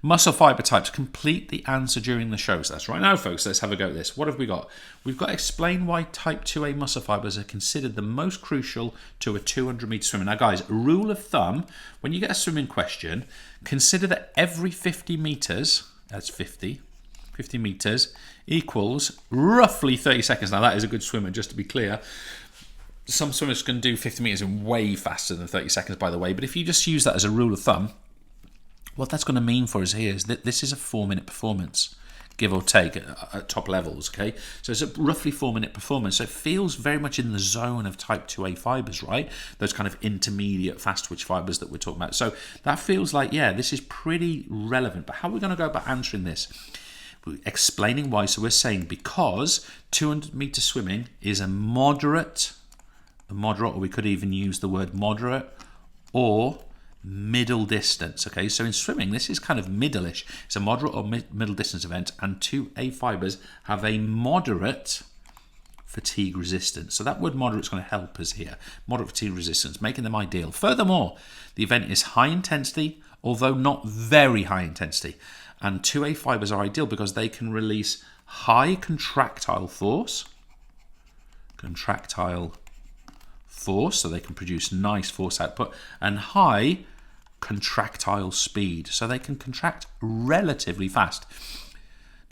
Muscle fibre types. Complete the answer during the show. So that's right now, folks. Let's have a go at this. What have we got? We've got to explain why type 2A muscle fibres are considered the most crucial to a 200-metre swimmer. Now, guys, rule of thumb, when you get a swimming question, consider that every 50 metres, that's 50 metres, equals roughly 30 seconds. Now, that is a good swimmer, just to be clear. Some swimmers can do 50 metres in way faster than 30 seconds, by the way. But if you just use that as a rule of thumb, what that's going to mean for us here is that this is a 4-minute performance, give or take, at top levels, okay? So it's a roughly 4-minute performance. So it feels very much in the zone of type 2A fibres, right? Those kind of intermediate fast-twitch fibres that we're talking about. So that feels like, yeah, this is pretty relevant. But how are we going to go about answering this? We're explaining why. So we're saying because 200-metre swimming is a moderate, or we could even use the word moderate, or middle distance. Okay, so in swimming, this is kind of middle-ish. It's a moderate or middle distance event, and 2A fibres have a moderate fatigue resistance. So that word moderate is going to help us here. Moderate fatigue resistance, making them ideal. Furthermore, the event is high intensity, although not very high intensity. And 2A fibres are ideal because they can release high contractile force, so they can produce nice force output, and high contractile speed, so they can contract relatively fast.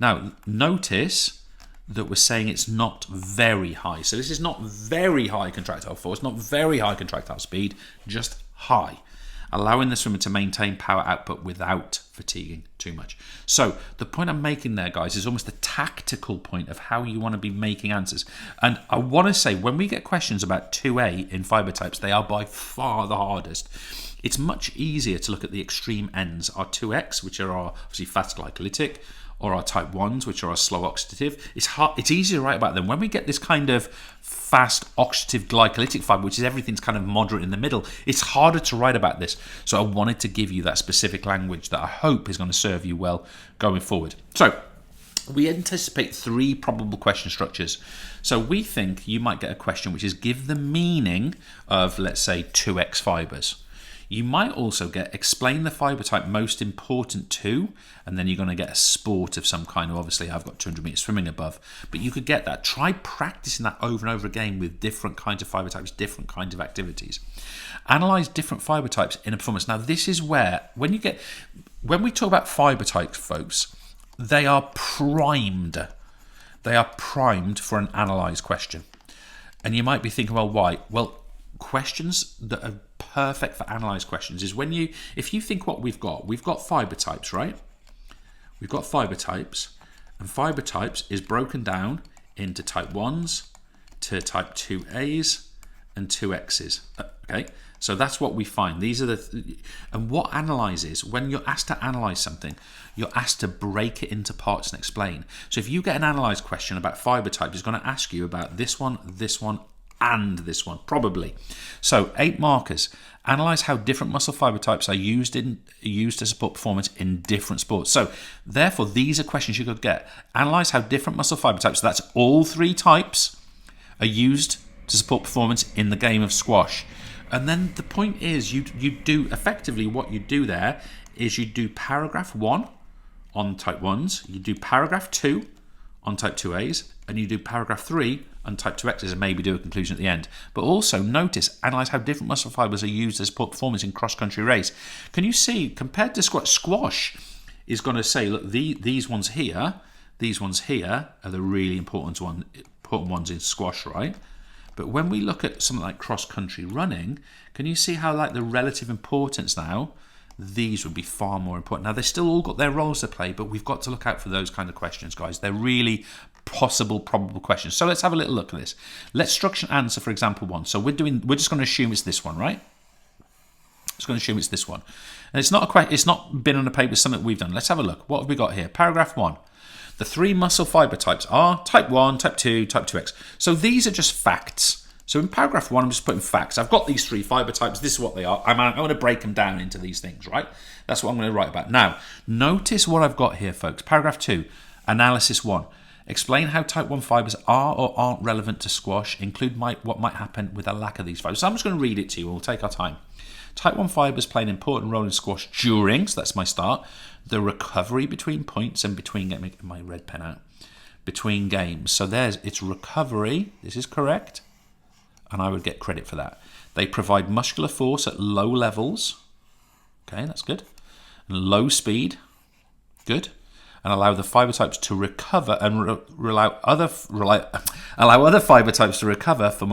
Now, notice that we're saying it's not very high. So this is not very high contractile force, not very high contractile speed, just high, allowing the swimmer to maintain power output without fatiguing too much. So the point I'm making there, guys, is almost the tactical point of how you want to be making answers. And I want to say, when we get questions about 2A in fibre types, they are by far the hardest. It's much easier to look at the extreme ends, our 2X, which are our obviously fast glycolytic, or our type 1s, which are our slow oxidative. It's easier to write about them. When we get this kind of fast oxidative glycolytic fibre, which is everything's kind of moderate in the middle, it's harder to write about this. So I wanted to give you that specific language that I hope is going to serve you well going forward. So we anticipate 3 probable question structures. So we think you might get a question which is give the meaning of, let's say, 2X fibres. You might also get explain the fibre type most important to, and then you're going to get a sport of some kind. Obviously, I've got 200 metre swimming above, but you could get that. Try practicing that over and over again with different kinds of fibre types, different kinds of activities. Analyse different fibre types in a performance. Now, this is where, when we talk about fibre types, folks, they are primed. They are primed for an analyse question. And you might be thinking, well, why? Well, questions that are perfect for analyze questions is if you think what we've got fibre types, right? We've got fibre types, and fibre types is broken down into type 1s to type 2As and 2Xs. Okay, so that's what we find. These are and what analyze is, when you're asked to analyze something, you're asked to break it into parts and explain. So if you get an analyze question about fibre types, it's going to ask you about this one, and this one, probably. So 8 markers. Analyze how different muscle fibre types are used to support performance in different sports. So therefore, these are questions you could get. Analyze how different muscle fibre types, so that's all 3 types, are used to support performance in the game of squash. And then the point is, you do effectively what you do there is you do paragraph 1 on type 1s, you do paragraph 2 on type 2As, and you do paragraph 3 on type 2Xs, and maybe do a conclusion at the end. But also notice, analyse how different muscle fibres are used to support performance in cross-country race. Can you see, compared to squash is going to say, look, these ones here are the really important ones in squash, right? But when we look at something like cross-country running, can you see how, like, the relative importance now, these would be far more important. Now, they've still all got their roles to play, but we've got to look out for those kind of questions, guys. They're really possible, probable questions. So let's have a little look at this. Let's structure an answer for example 1. So we're just going to assume it's this one, right? Just going to assume it's this one. And it's not been on a paper, it's something we've done. Let's have a look. What have we got here? Paragraph 1. The 3 muscle fibre types are type 1, type 2, type 2X. So these are just facts. So in paragraph 1, I'm just putting facts. I've got these 3 fibre types. This is what they are. I'm going to break them down into these things, right? That's what I'm going to write about. Now, notice what I've got here, folks. Paragraph 2, analysis 1. Explain how type 1 fibres are or aren't relevant to squash. Include what might happen with a lack of these fibres. So I'm just going to read it to you. We'll take our time. Type 1 fibres play an important role in squash during, so that's my start, the recovery between points and between, get my red pen out, between games. So there's, it's recovery, this is correct, and I would get credit for that. They provide muscular force at low levels, okay, that's good, and low speed, good, and allow the fibre types to recover and allow other fibre types to recover from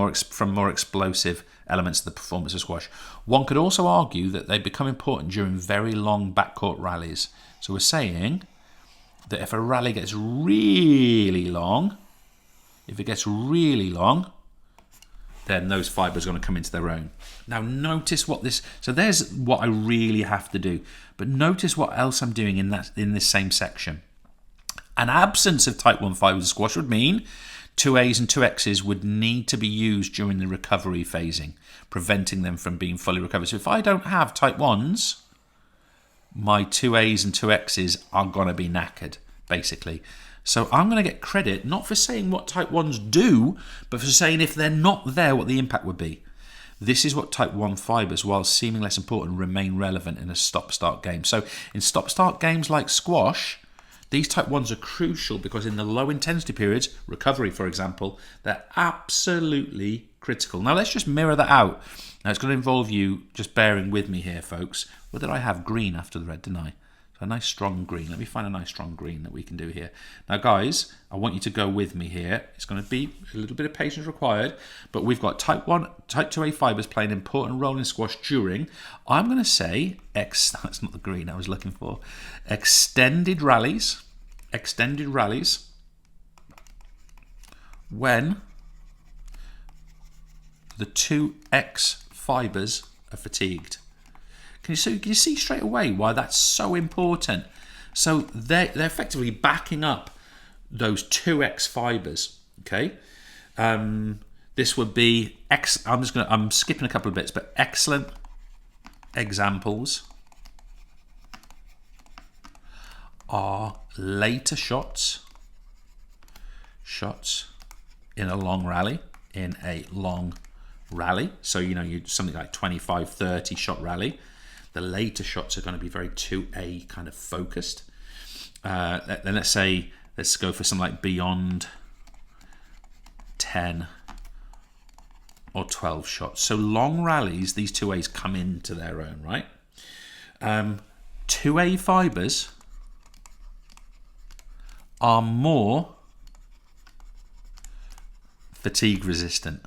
more explosive elements of the performance of squash. One could also argue that they become important during very long backcourt rallies. So we're saying that if a rally gets really long, then those fibres are going to come into their own. Now notice what this, so there's what I really have to do, but notice what else I'm doing in this same section. An absence of type 1 fibres of squash would mean 2As and 2Xs would need to be used during the recovery phasing, preventing them from being fully recovered. So if I don't have type 1s, my 2As and 2Xs are going to be knackered, basically. So I'm going to get credit not for saying what type 1s do, but for saying if they're not there, what the impact would be. This is what type 1 fibres, while seeming less important, remain relevant in a stop-start game. So in stop-start games like squash, these type 1s are crucial because in the low intensity periods, recovery for example, they're absolutely critical. Now let's just mirror that out. Now it's going to involve you just bearing with me here, folks. What did I have? Green after the red, didn't I? So a nice strong green. Let me find a nice strong green that we can do here. Now guys, I want you to go with me here. It's going to be a little bit of patience required, but we've got type 2A fibres play an important role in squash during, I'm going to say, that's not the green I was looking for, extended rallies, when the 2X fibres are fatigued. Can you see straight away why that's so important? So they're effectively backing up those 2X fibres. Okay, this would be I'm skipping a couple of bits, but excellent examples are later shots in a long rally. So you something like 25, 30 shot rally. The later shots are going to be very 2A kind of focused. Then let's go for something like beyond 10 or 12 shots. So long rallies, these 2As come into their own, right? 2A fibres are more fatigue resistant.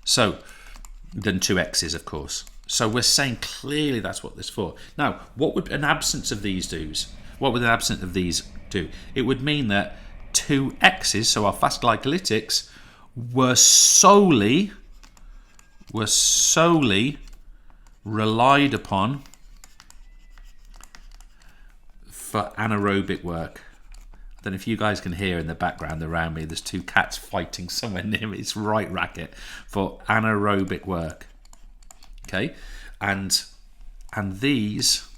So than 2Xs, of course. So we're saying clearly that's what this is for. Now, what would an absence of these do? It would mean that 2Xs, so our fast glycolytics, were solely relied upon for anaerobic work. I don't know if you guys can hear in the background around me, there's two cats fighting somewhere near me. It's right racket for anaerobic work. Okay, and these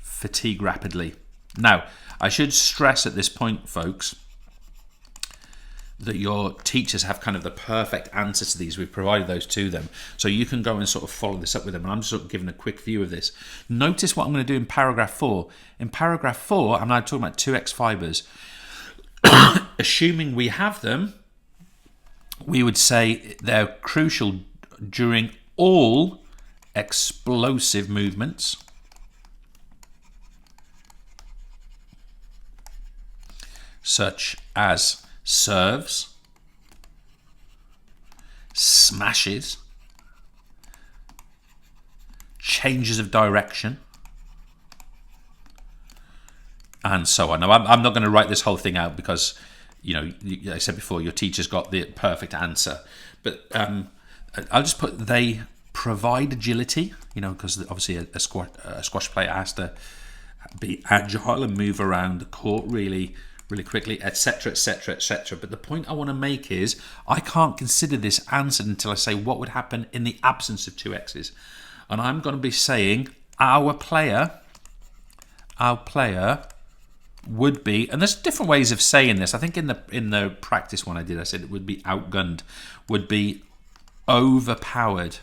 fatigue rapidly. Now, I should stress at this point, folks, that your teachers have kind of the perfect answer to these. We've provided those to them. So you can go and sort of follow this up with them. And I'm just sort of giving a quick view of this. Notice what I'm going to do in paragraph 4. In paragraph 4, I'm now talking about 2X fibres. Assuming we have them, we would say they're crucial during all explosive movements. Such as serves, smashes, changes of direction, and so on. Now, I'm not going to write this whole thing out because, like I said before, your teacher's got the perfect answer. But I'll just put they provide agility, because obviously a squash player has to be agile and move around the court really quickly, etc., etc., etc. But the point I want to make is I can't consider this answered until I say what would happen in the absence of 2Xs. And I'm going to be saying our player would be, and there's different ways of saying this. I think in the practice one I did, I said it would be outgunned, would be overpowered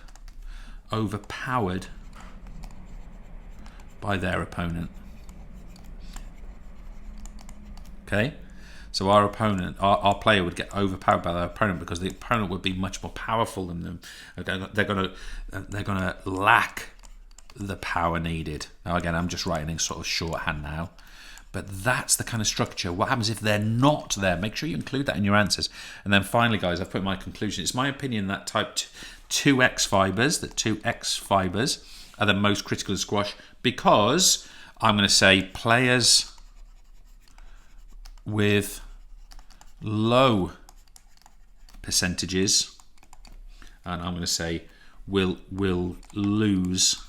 by their opponent. Okay, so our opponent, our player would get overpowered by their opponent because the opponent would be much more powerful than them. They're gonna lack the power needed. Now again, I'm just writing in sort of shorthand now, but that's the kind of structure. What happens if they're not there? Make sure you include that in your answers. And then finally, guys, I've put my conclusion. It's my opinion that type 2X fibers, are the most critical of squash, because I'm going to say players with low percentages, and I'm going to say will lose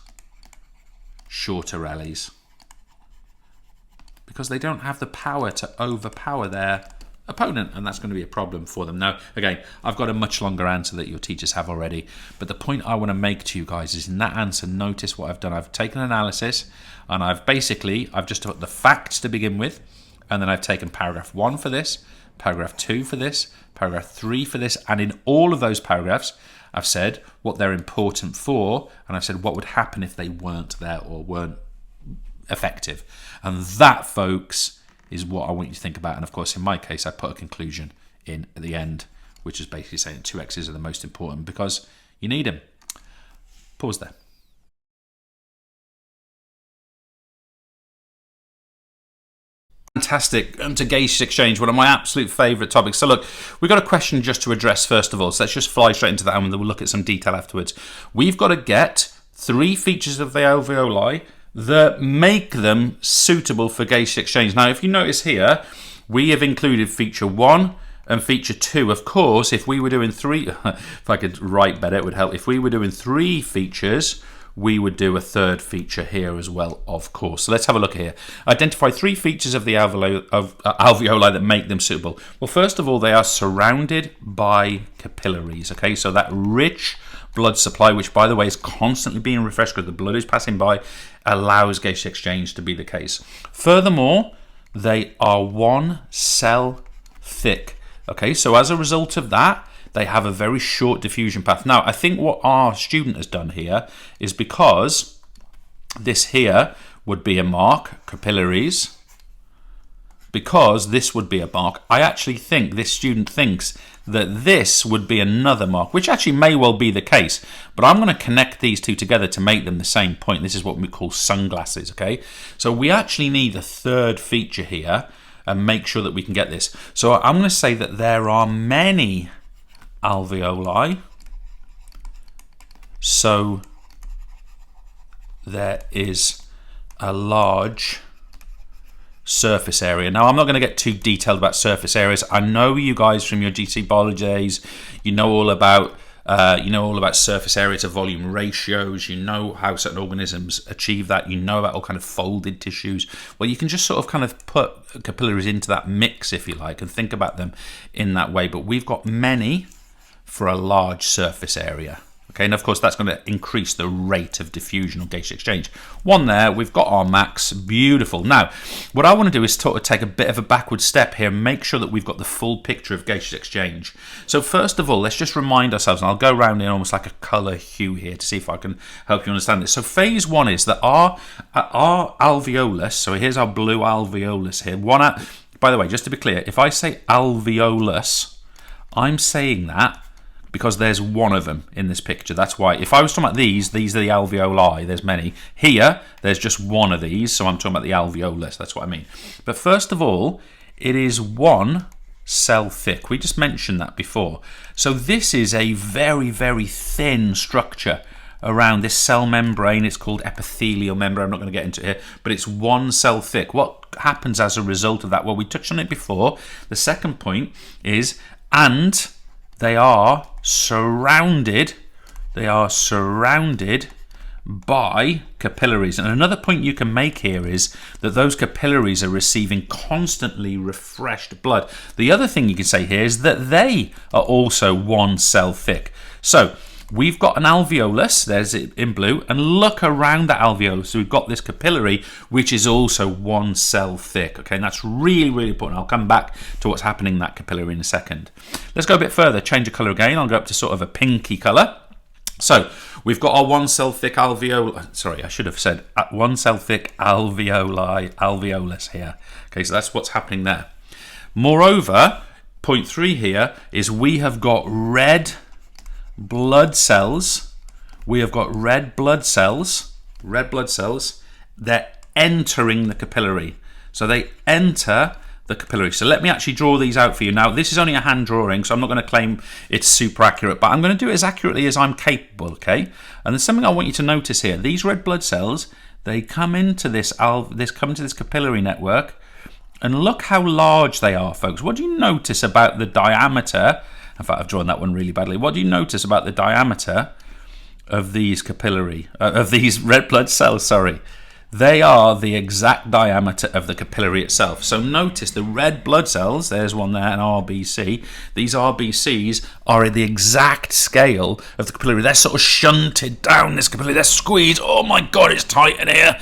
shorter rallies because they don't have the power to overpower their opponent, and that's going to be a problem for them. Now, again, I've got a much longer answer that your teachers have already, but the point I want to make to you guys is in that answer, notice what I've done. I've taken analysis, and I've just put the facts to begin with, and then I've taken paragraph 1 for this, paragraph 2 for this, paragraph 3 for this, and in all of those paragraphs, I've said what they're important for, and I've said what would happen if they weren't there or weren't effective. And that, folks, is what I want you to think about. And of course, in my case, I put a conclusion in at the end, which is basically saying 2X's are the most important because you need them. Pause there. Fantastic. To gaseous exchange, one of my absolute favourite topics. So look, we've got a question just to address first of all. So let's just fly straight into that and then we'll look at some detail afterwards. We've got to get 3 features of the alveoli that make them suitable for gaseous exchange. Now, if you notice here, we have included feature 1 and feature 2. Of course, if we were doing 3, if I could write better, it would help. If we were doing 3 features, we would do a 3rd feature here as well, of course. So let's have a look here. Identify 3 features of the alveoli that make them suitable. Well, first of all, they are surrounded by capillaries. Okay, so that rich blood supply, which by the way is constantly being refreshed because the blood is passing by, allows gaseous exchange to be the case. Furthermore, they are 1 cell thick. Okay, so as a result of that, they have a very short diffusion path. Now, I think what our student has done here is, because this here would be a mark, capillaries, because this would be a mark, I actually think this student thinks that this would be another mark, which actually may well be the case, but I'm going to connect these two together to make them the same point. This is what we call sunglasses, okay? So we actually need a 3rd feature here and make sure that we can get this. So I'm going to say that there are many alveoli, so there is a large surface area. Now, I'm not going to get too detailed about surface areas. I know you guys from your GC biology days, you know all about surface area to volume ratios. You know how certain organisms achieve that. You know about all kind of folded tissues. Well, you can just sort of kind of put capillaries into that mix, if you like, and think about them in that way. But we've got many for a large surface area. Okay, and of course that's going to increase the rate of diffusion or gaseous exchange. 1 there, we've got our max, beautiful. Now, what I want to do is sort of take a bit of a backward step here and make sure that we've got the full picture of gaseous exchange. So first of all, let's just remind ourselves, and I'll go around in almost like a colour hue here to see if I can help you understand this. So phase 1 is that our alveolus, so here's our blue alveolus here. By the way, just to be clear, if I say alveolus, I'm saying that because there's 1 of them in this picture. That's why, if I was talking about these are the alveoli, there's many. Here, there's just 1 of these, so I'm talking about the alveolus, that's what I mean. But first of all, it is 1 cell thick. We just mentioned that before. So this is a very, very thin structure around this cell membrane. It's called epithelial membrane. I'm not going to get into it here, but it's 1 cell thick. What happens as a result of that? Well, we touched on it before. The second point is, and they are surrounded by capillaries. And another point you can make here is that those capillaries are receiving constantly refreshed blood. The other thing you can say here is that they are also 1 cell thick. So we've got an alveolus, there's it in blue, and look around that alveolus. So we've got this capillary, which is also 1 cell thick, okay, and that's really, really important. I'll come back to what's happening in that capillary in a second. Let's go a bit further, change the colour again. I'll go up to sort of a pinky colour. So we've got our 1 cell thick alveolus, sorry, I should have said 1 cell thick alveolus here. Okay, so that's what's happening there. Moreover, point 3 here is we have got red blood cells. We have got red blood cells. They're entering the capillary. So they enter the capillary. So let me actually draw these out for you. Now, this is only a hand drawing, so I'm not going to claim it's super accurate, but I'm going to do it as accurately as I'm capable, okay? And there's something I want you to notice here. These red blood cells, they come into this capillary network, and look how large they are, folks. What do you notice about the diameter? In fact, I've drawn that one really badly. What do you notice about the diameter of these red blood cells? Sorry, they are the exact diameter of the capillary itself. So notice the red blood cells. There's one there, an RBC. These RBCs are the exact scale of the capillary. They're sort of shunted down this capillary. They're squeezed. Oh my God, it's tight in here.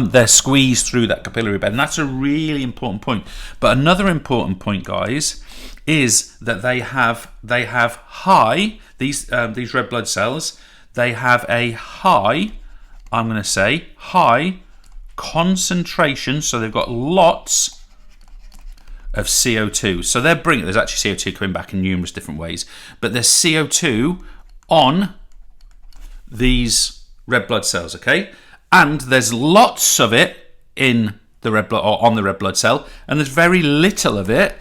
They're squeezed through that capillary bed, and that's a really important point. But another important point, guys, is that they have high, these red blood cells, they have a high, I'm going to say high concentration, so they've got lots of CO2. So they're bringing, there's actually CO2 coming back in numerous different ways, but there's CO2 on these red blood cells, okay? And there's lots of it in the red blood, or on the red blood cell, and there's very little of it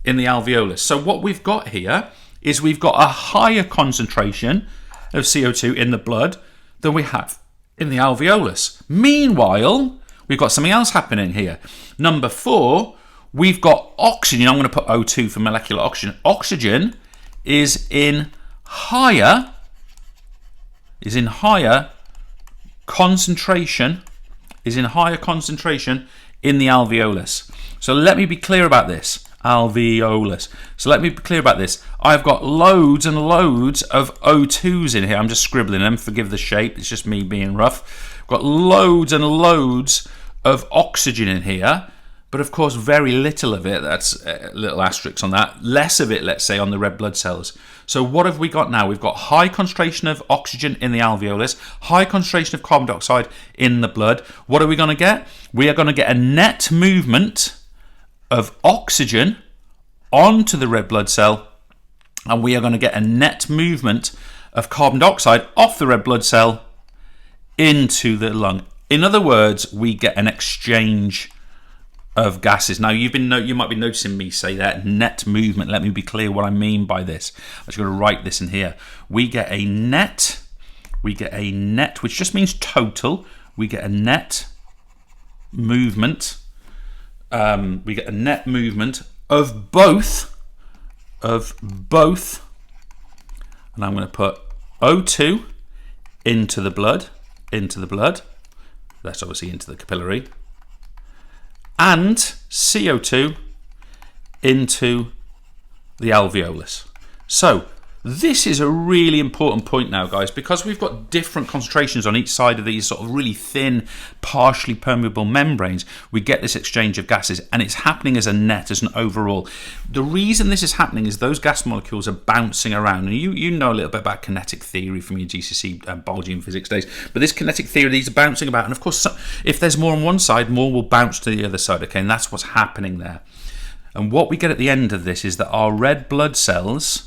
in the alveolus. So what we've got here is we've got a higher concentration of CO2 in the blood than we have in the alveolus. Meanwhile, we've got something else happening here. Number 4, we've got oxygen. I'm going to put O2 for molecular oxygen. Oxygen is in higher concentration in the alveolus. So let me be clear about this. Alveolus. So let me be clear about this. I've got loads and loads of O2s in here. I'm just scribbling them. Forgive the shape. It's just me being rough. I've got loads and loads of oxygen in here, but of course very little of it. That's a little asterisk on that. Less of it, let's say, on the red blood cells. So what have we got now? We've got high concentration of oxygen in the alveolus, high concentration of carbon dioxide in the blood. What are we going to get? We are going to get a net movement of oxygen onto the red blood cell, and we are going to get a net movement of carbon dioxide off the red blood cell into the lung. In other words, we get an exchange of gases. Now, you might be noticing me say that net movement. Let me be clear what I mean by this. I'm just going to write this in here. We get a net, which just means total. We get a net movement. We get a net movement of both, and I'm going to put O2 into the blood. That's obviously into the capillary, and CO2 into the alveolus. So this is a really important point now, guys, because we've got different concentrations on each side of these sort of really thin, partially permeable membranes. We get this exchange of gases, and it's happening as a net, as an overall. The reason this is happening is those gas molecules are bouncing around, and you know a little bit about kinetic theory from your GCSE biology and physics days, but this kinetic theory, these are bouncing about, and of course, if there's more on one side, more will bounce to the other side, okay, and that's what's happening there. And what we get at the end of this is that our red blood cells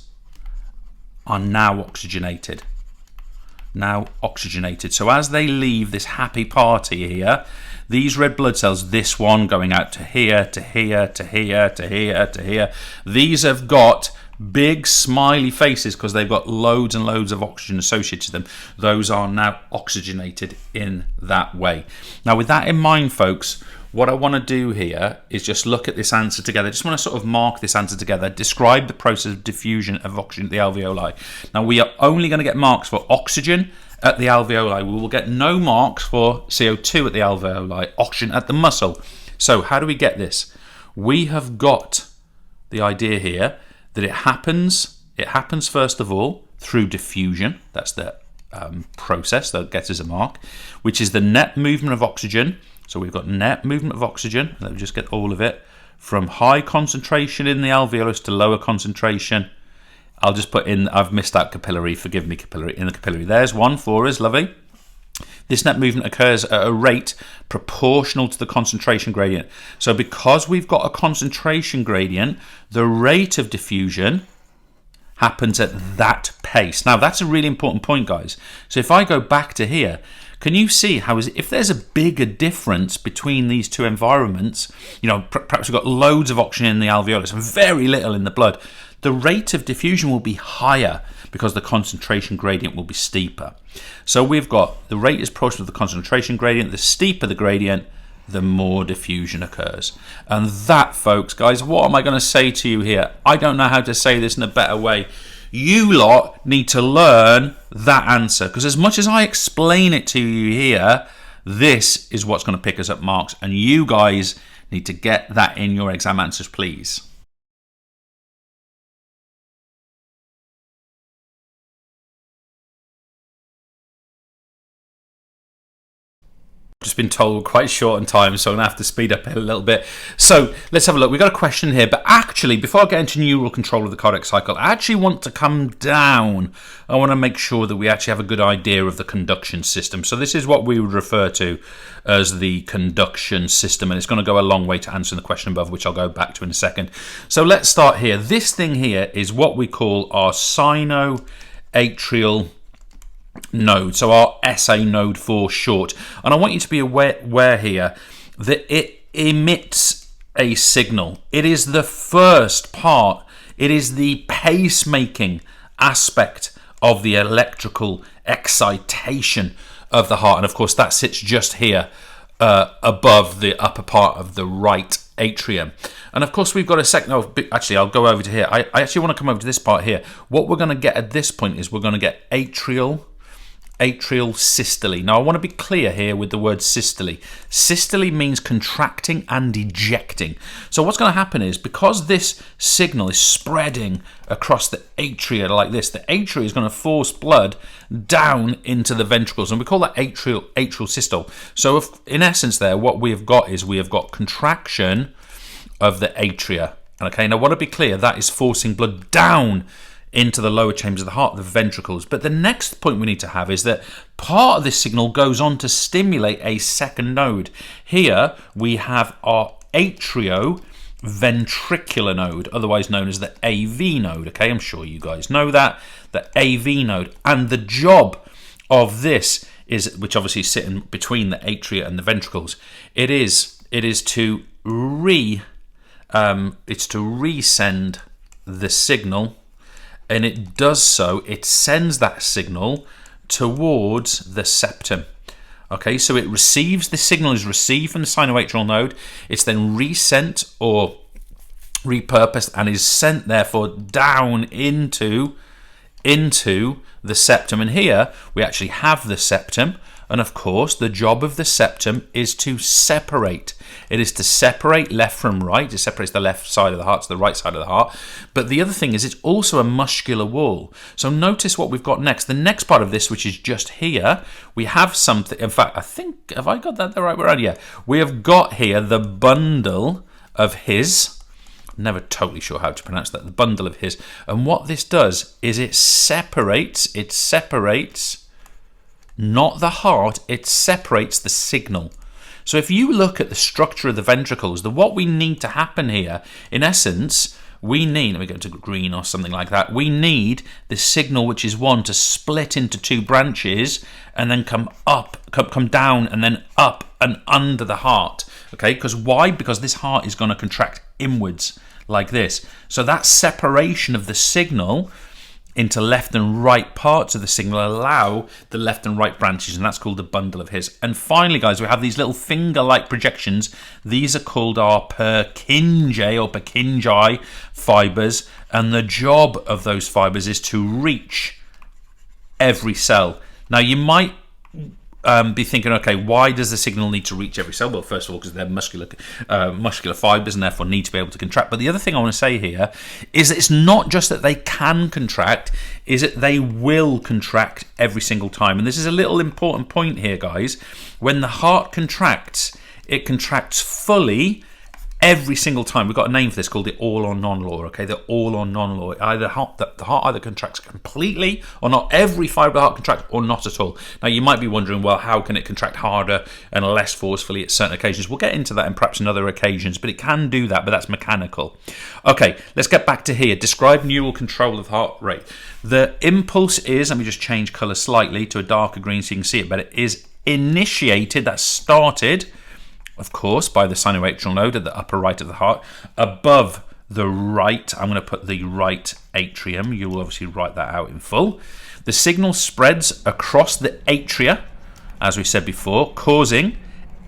are now oxygenated. So as they leave this happy party here, these red blood cells, this one going out to here, to here, to here, to here, to here, these have got big smiley faces because they've got loads and loads of oxygen associated to them. Those are now oxygenated in that way. Now, with that in mind, folks, what I want to do here is just look at this answer together. I just want to sort of mark this answer together, describe the process of diffusion of oxygen at the alveoli. Now, we are only going to get marks for oxygen at the alveoli. We will get no marks for CO2 at the alveoli, oxygen at the muscle. So how do we get this? We have got the idea here that it happens first of all through diffusion. That's the process that gets us a mark, which is the net movement of oxygen. So we've got net movement of oxygen. Let me just get all of it. From high concentration in the alveolus to lower concentration. I'll just put in, I've missed out capillary, forgive me, capillary, in the capillary. There's one for us, lovely. This net movement occurs at a rate proportional to the concentration gradient. So because we've got a concentration gradient, the rate of diffusion happens at that pace. Now, that's a really important point, guys. So if I go back to here, can you see how if there's a bigger difference between these two environments, you know, perhaps we've got loads of oxygen in the alveolus and very little in the blood, the rate of diffusion will be higher because the concentration gradient will be steeper. So we've got the rate is proportional to the concentration gradient. The steeper the gradient, the more diffusion occurs. And that, folks, guys, what am I going to say to you here? I don't know how to say this in a better way. You lot need to learn that answer, because as much as I explain it to you here, this is what's going to pick us up marks, and you guys need to get that in your exam answers, please. Just been told we're quite short on time, so I'm going to have to speed up a little bit. So let's have a look. We've got a question here, but actually, before I get into neural control of the cardiac cycle, I actually want to come down. I want to make sure that we actually have a good idea of the conduction system. So this is what we would refer to as the conduction system, and it's going to go a long way to answering the question above, which I'll go back to in a second. So let's start here. This thing here is what we call our sinoatrial node, so our SA node for short. And I want you to be aware here that it emits a signal. It is the first part, it is the pacemaking aspect of the electrical excitation of the heart. And of course that sits just here above the upper part of the right atrium. And of course we've got a second, actually I'll go over to here. I actually want to come over to this part here. What we're going to get at this point is we're going to get atrial systole. Now I want to be clear here with the word systole. Systole means contracting and ejecting. So what's going to happen is, because this signal is spreading across the atria like this, the atria is going to force blood down into the ventricles, and we call that atrial systole. So in essence there, what we have got is we have got contraction of the atria. Okay, now I want to be clear, that is forcing blood down into the lower chambers of the heart, the ventricles. But the next point we need to have is that part of this signal goes on to stimulate a second node. Here we have our atrioventricular node, otherwise known as the AV node. Okay, I'm sure you guys know that, the AV node. And the job of this is, which obviously is sitting between the atria and the ventricles, it is to resend the signal. And it does so, it sends that signal towards the septum. Okay, so it receives, the signal is received from the sinoatrial node, it's then resent or repurposed and is sent therefore down into the septum. And here we actually have the septum, and of course the job of the septum is to separate. It is to separate left from right. It separates the left side of the heart to the right side of the heart. But the other thing is it's also a muscular wall. So notice what we've got next. The next part of this, which is just here, we have something. In fact, I think, have I got that the right way around? Yeah. We have got here the bundle of His. Never totally sure how to pronounce that. The bundle of His. And what this does is it separates not the heart, it separates the signal. So if you look at the structure of the ventricles, what we need to happen here, in essence, we need, let me go to green or something like that, we need the signal, which is one, to split into two branches and then come down and then up and under the heart. Okay, because why? Because this heart is going to contract inwards like this. So that separation of the signal into left and right parts of the signal allow the left and right branches, and that's called the bundle of His. And finally, guys, we have these little finger-like projections. These are called our Purkinje fibers, and the job of those fibers is to reach every cell. Now, you might be thinking, okay, why does the signal need to reach every cell? Well, first of all, because they're muscular fibers and therefore need to be able to contract. But the other thing I want to say here is that it's not just that they can contract, is that they will contract every single time. And this is a little important point here, guys. When the heart contracts, it contracts fully every single time. We've got a name for this called the all or none law. Okay, the all or none law. The heart either contracts completely or not. Every fibre of the heart contracts or not at all. Now you might be wondering, well, how can it contract harder and less forcefully at certain occasions? We'll get into that in perhaps in other occasions, but it can do that, but that's mechanical. Okay, let's get back to here. Describe neural control of heart rate. The impulse is, let me just change colour slightly to a darker green so you can see it better, is initiated, that's started, of course, by the sinoatrial node at the upper right of the heart, above the right. I'm going to put the right atrium. You will obviously write that out in full. The signal spreads across the atria, as we said before, causing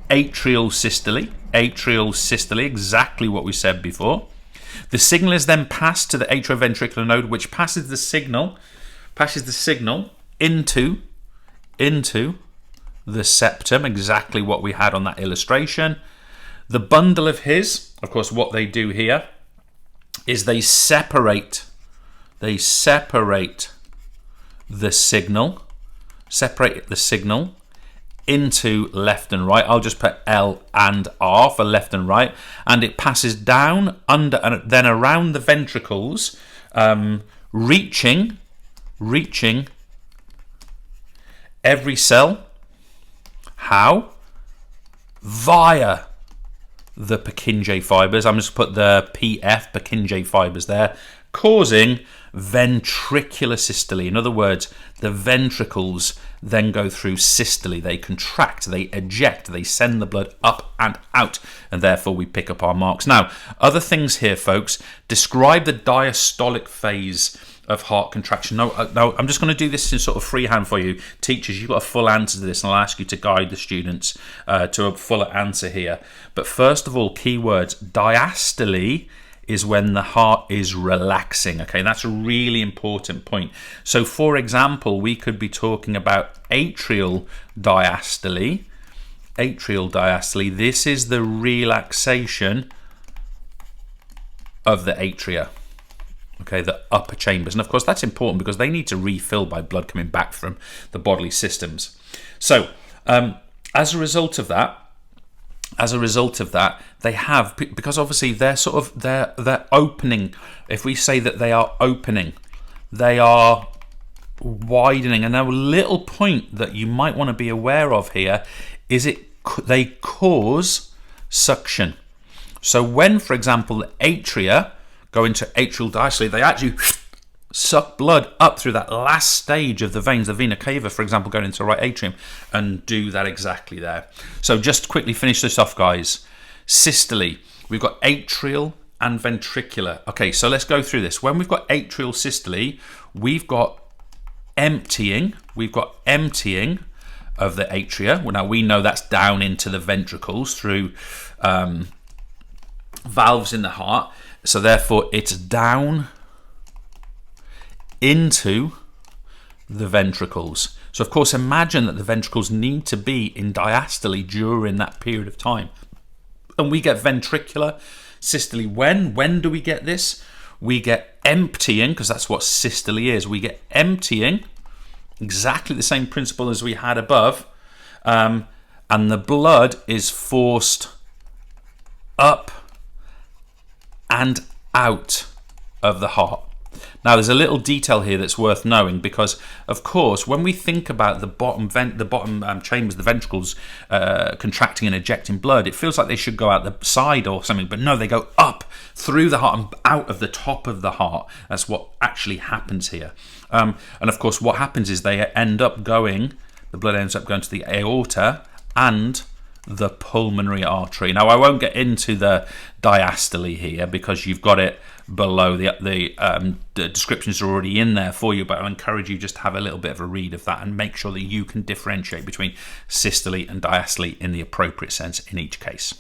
atrial systole. Atrial systole, exactly what we said before. The signal is then passed to the atrioventricular node, which passes the signal into the septum, exactly what we had on that illustration. The bundle of his, of course, what they do here is they separate the signal into left and right. I'll just put L and R for left and right, and it passes down under and then around the ventricles, reaching every cell. How? Via the Purkinje fibers. I'm just put the PF, Purkinje fibers there, causing ventricular systole. In other words, the ventricles then go through systole. They contract, they eject, they send the blood up and out, and therefore we pick up our marks. Now, other things here, folks. Describe the diastolic phase of heart contraction. No, I'm just going to do this in sort of freehand for you. Teachers, you've got a full answer to this, and I'll ask you to guide the students to a fuller answer here. But first of all, keywords. Diastole is when the heart is relaxing. Okay, that's a really important point. So, for example, we could be talking about atrial diastole. Atrial diastole, this is the relaxation of the atria. Okay, the upper chambers. And of course, that's important because they need to refill by blood coming back from the bodily systems. So, as a result of that, they have, because obviously they're opening. If we say that they are opening, they are widening. And a little point that you might want to be aware of here is they cause suction. So when, for example, the atria go into atrial diastole, they actually suck blood up through that last stage of the veins, the vena cava, for example, going into the right atrium, and do that exactly there. So just quickly finish this off, guys. Systole, we've got atrial and ventricular. Okay, so let's go through this. When we've got atrial systole, we've got emptying of the atria. Well, now we know that's down into the ventricles through valves in the heart. So therefore, it's down into the ventricles. So of course, imagine that the ventricles need to be in diastole during that period of time. And we get ventricular systole. When do we get this? We get emptying, because that's what systole is. We get emptying, exactly the same principle as we had above. And the blood is forced up and out of the heart. Now, there's a little detail here that's worth knowing because, of course, when we think about the bottom chambers, the ventricles contracting and ejecting blood, it feels like they should go out the side or something, but no, they go up through the heart and out of the top of the heart. That's what actually happens here. And of course, what happens is the blood ends up going to the aorta and the pulmonary artery. Now, I won't get into the diastole here because you've got it below. The descriptions are already in there for you, but I encourage you just to have a little bit of a read of that and make sure that you can differentiate between systole and diastole in the appropriate sense in each case.